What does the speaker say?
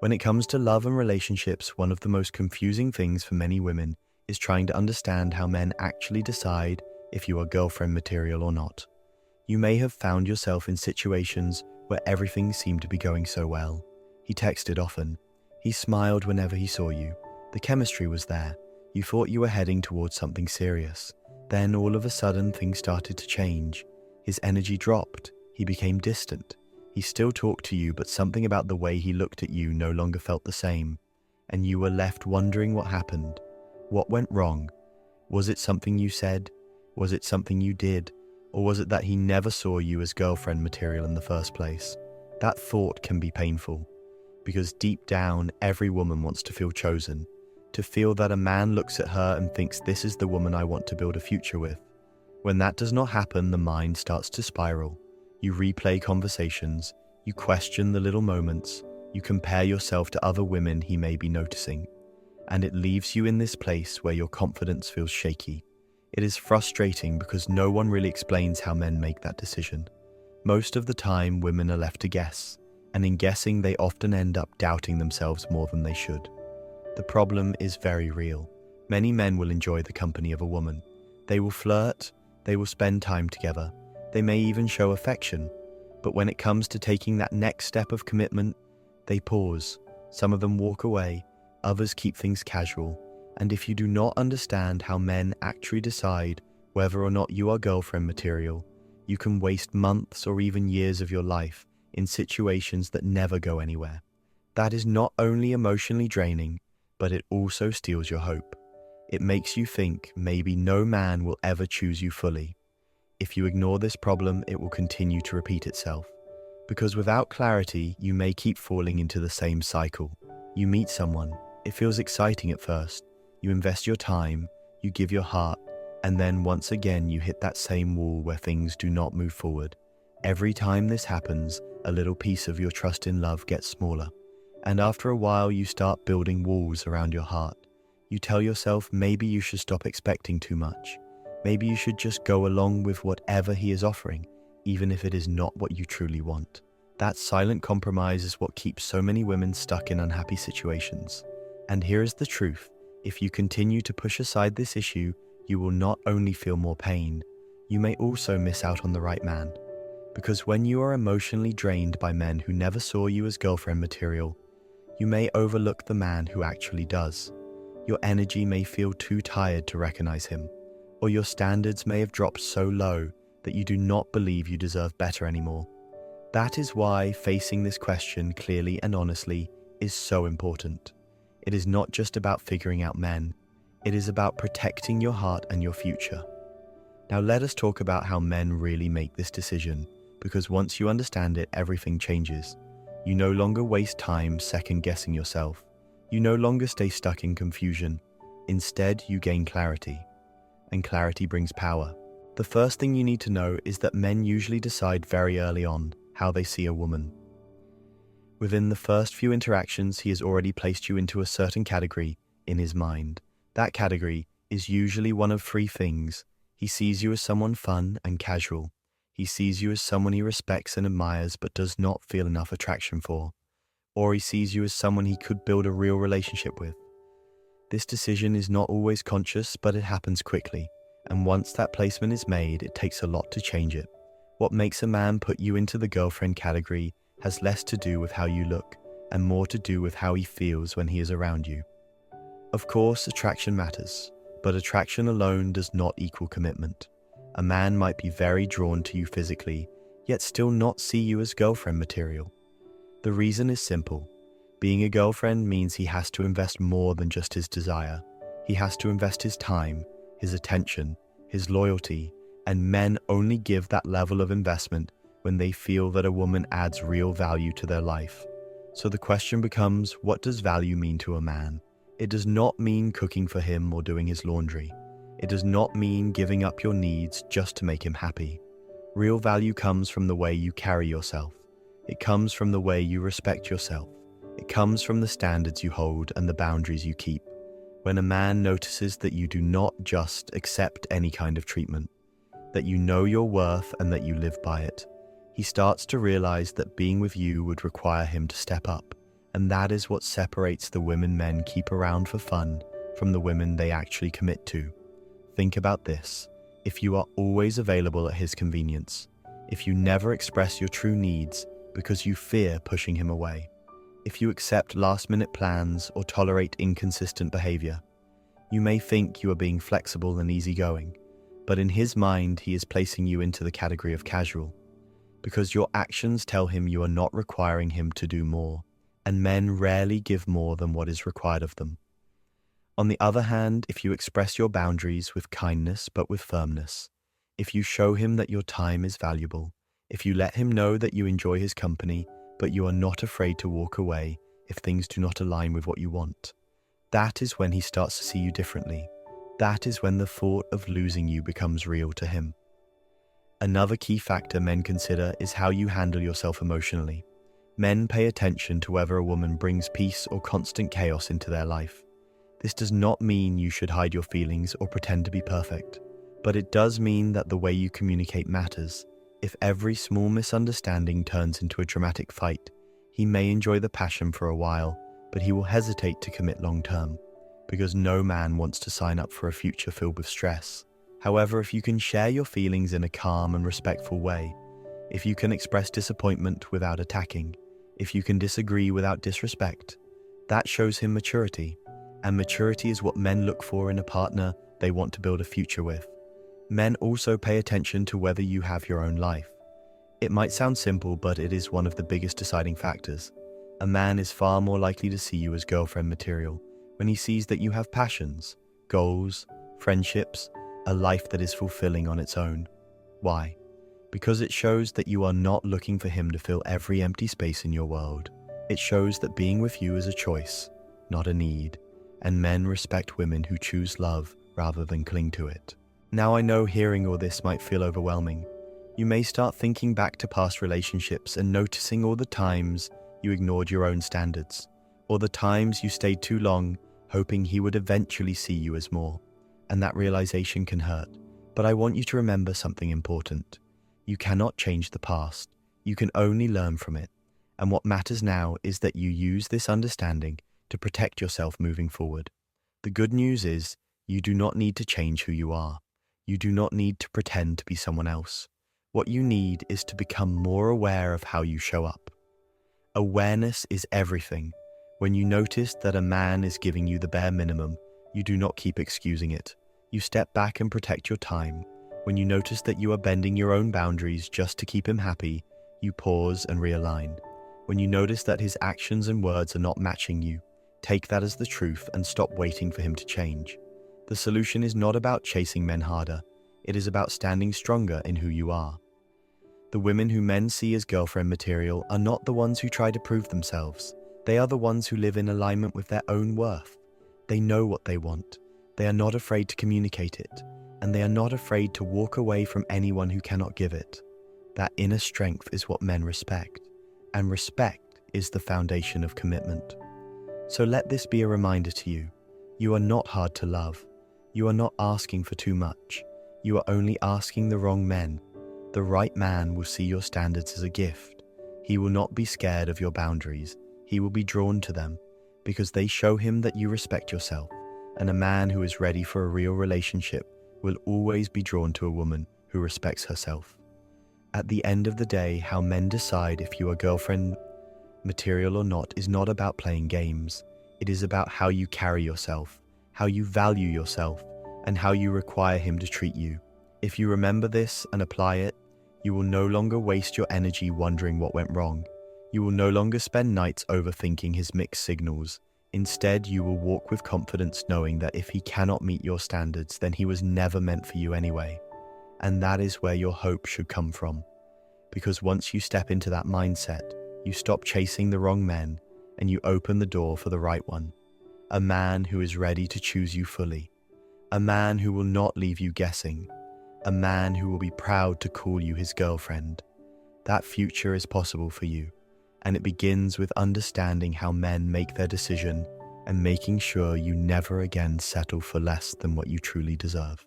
When it comes to love and relationships, one of the most confusing things for many women is trying to understand how men actually decide if you are girlfriend material or not. You may have found yourself in situations where everything seemed to be going so well. He texted often. He smiled whenever he saw you. The chemistry was there. You thought you were heading towards something serious. Then all of a sudden things started to change. His energy dropped. He became distant. He still talked to you, but something about the way he looked at you no longer felt the same. And you were left wondering what happened. What went wrong? Was it something you said? Was it something you did? Or was it that he never saw you as girlfriend material in the first place? That thought can be painful, because deep down, every woman wants to feel chosen, to feel that a man looks at her and thinks, this is the woman I want to build a future with. When that does not happen, the mind starts to spiral. You replay conversations, you question the little moments, you compare yourself to other women he may be noticing, and it leaves you in this place where your confidence feels shaky. It is frustrating because no one really explains how men make that decision. Most of the time, women are left to guess, and in guessing, they often end up doubting themselves more than they should. The problem is very real. Many men will enjoy the company of a woman. They will flirt, they will spend time together, they may even show affection. But when it comes to taking that next step of commitment, they pause. Some of them walk away, others keep things casual. And if you do not understand how men actually decide whether or not you are girlfriend material, you can waste months or even years of your life in situations that never go anywhere. That is not only emotionally draining, but it also steals your hope. It makes you think maybe no man will ever choose you fully. If you ignore this problem, it will continue to repeat itself. Because without clarity, you may keep falling into the same cycle. You meet someone, it feels exciting at first. You invest your time, you give your heart, and then once again you hit that same wall where things do not move forward. Every time this happens, a little piece of your trust in love gets smaller. And after a while you start building walls around your heart. You tell yourself maybe you should stop expecting too much. Maybe you should just go along with whatever he is offering, even if it is not what you truly want. That silent compromise is what keeps so many women stuck in unhappy situations. And here is the truth. If you continue to push aside this issue, you will not only feel more pain, you may also miss out on the right man. Because when you are emotionally drained by men who never saw you as girlfriend material, you may overlook the man who actually does. Your energy may feel too tired to recognize him, or your standards may have dropped so low that you do not believe you deserve better anymore. That is why facing this question clearly and honestly is so important. It is not just about figuring out men, it is about protecting your heart and your future. Now let us talk about how men really make this decision, because once you understand it, everything changes. You no longer waste time second-guessing yourself. You no longer stay stuck in confusion. Instead, you gain clarity. And clarity brings power. The first thing you need to know is that men usually decide very early on how they see a woman. Within the first few interactions, he has already placed you into a certain category in his mind. That category is usually one of three things. He sees you as someone fun and casual. He sees you as someone he respects and admires but does not feel enough attraction for. Or he sees you as someone he could build a real relationship with. This decision is not always conscious, but it happens quickly. And once that placement is made, it takes a lot to change it. What makes a man put you into the girlfriend category has less to do with how you look and more to do with how he feels when he is around you. Of course, attraction matters, but attraction alone does not equal commitment. A man might be very drawn to you physically, yet still not see you as girlfriend material. The reason is simple. Being a girlfriend means he has to invest more than just his desire. He has to invest his time, his attention, his loyalty, and men only give that level of investment when they feel that a woman adds real value to their life. So the question becomes, what does value mean to a man? It does not mean cooking for him or doing his laundry. It does not mean giving up your needs just to make him happy. Real value comes from the way you carry yourself. It comes from the way you respect yourself. It comes from the standards you hold and the boundaries you keep. When a man notices that you do not just accept any kind of treatment, that you know your worth and that you live by it, he starts to realize that being with you would require him to step up And that is what separates the women men keep around for fun from the women they actually commit to. Think about this. If you are always available at his convenience, if you never express your true needs because you fear pushing him away, if you accept last-minute plans or tolerate inconsistent behavior, you may think you are being flexible and easygoing, but in his mind he is placing you into the category of casual, because your actions tell him you are not requiring him to do more, and men rarely give more than what is required of them. On the other hand, if you express your boundaries with kindness but with firmness, if you show him that your time is valuable, if you let him know that you enjoy his company but you are not afraid to walk away if things do not align with what you want, that is when he starts to see you differently. That is when the thought of losing you becomes real to him. Another key factor men consider is how you handle yourself emotionally. Men pay attention to whether a woman brings peace or constant chaos into their life. This does not mean you should hide your feelings or pretend to be perfect, but it does mean that the way you communicate matters. If every small misunderstanding turns into a dramatic fight, he may enjoy the passion for a while, but he will hesitate to commit long term, because no man wants to sign up for a future filled with stress. However, if you can share your feelings in a calm and respectful way, if you can express disappointment without attacking, if you can disagree without disrespect, that shows him maturity. And maturity is what men look for in a partner they want to build a future with. Men also pay attention to whether you have your own life. It might sound simple, but it is one of the biggest deciding factors. A man is far more likely to see you as girlfriend material when he sees that you have passions, goals, friendships, a life that is fulfilling on its own. Why? Because it shows that you are not looking for him to fill every empty space in your world. It shows that being with you is a choice, not a need. And men respect women who choose love rather than cling to it. Now, I know hearing all this might feel overwhelming. You may start thinking back to past relationships and noticing all the times you ignored your own standards, or the times you stayed too long hoping he would eventually see you as more. And that realization can hurt. But I want you to remember something important. You cannot change the past. You can only learn from it. And what matters now is that you use this understanding to protect yourself moving forward. The good news is, you do not need to change who you are. You do not need to pretend to be someone else. What you need is to become more aware of how you show up. Awareness is everything. When you notice that a man is giving you the bare minimum, you do not keep excusing it. You step back and protect your time. When you notice that you are bending your own boundaries just to keep him happy, you pause and realign. When you notice that his actions and words are not matching you, take that as the truth and stop waiting for him to change. The solution is not about chasing men harder. It is about standing stronger in who you are. The women who men see as girlfriend material are not the ones who try to prove themselves. They are the ones who live in alignment with their own worth. They know what they want. They are not afraid to communicate it, and they are not afraid to walk away from anyone who cannot give it. That inner strength is what men respect, and respect is the foundation of commitment. So let this be a reminder to you. You are not hard to love. You are not asking for too much. You are only asking the wrong men. The right man will see your standards as a gift. He will not be scared of your boundaries. He will be drawn to them because they show him that you respect yourself. And a man who is ready for a real relationship will always be drawn to a woman who respects herself. At the end of the day, how men decide if you are girlfriend material or not is not about playing games. It is about how you carry yourself, how you value yourself, and how you require him to treat you. If you remember this and apply it, you will no longer waste your energy wondering what went wrong. You will no longer spend nights overthinking his mixed signals. Instead, you will walk with confidence knowing that if he cannot meet your standards, then he was never meant for you anyway. And that is where your hope should come from. Because once you step into that mindset, you stop chasing the wrong men and you open the door for the right one. A man who is ready to choose you fully. A man who will not leave you guessing. A man who will be proud to call you his girlfriend. That future is possible for you, and it begins with understanding how men make their decision and making sure you never again settle for less than what you truly deserve.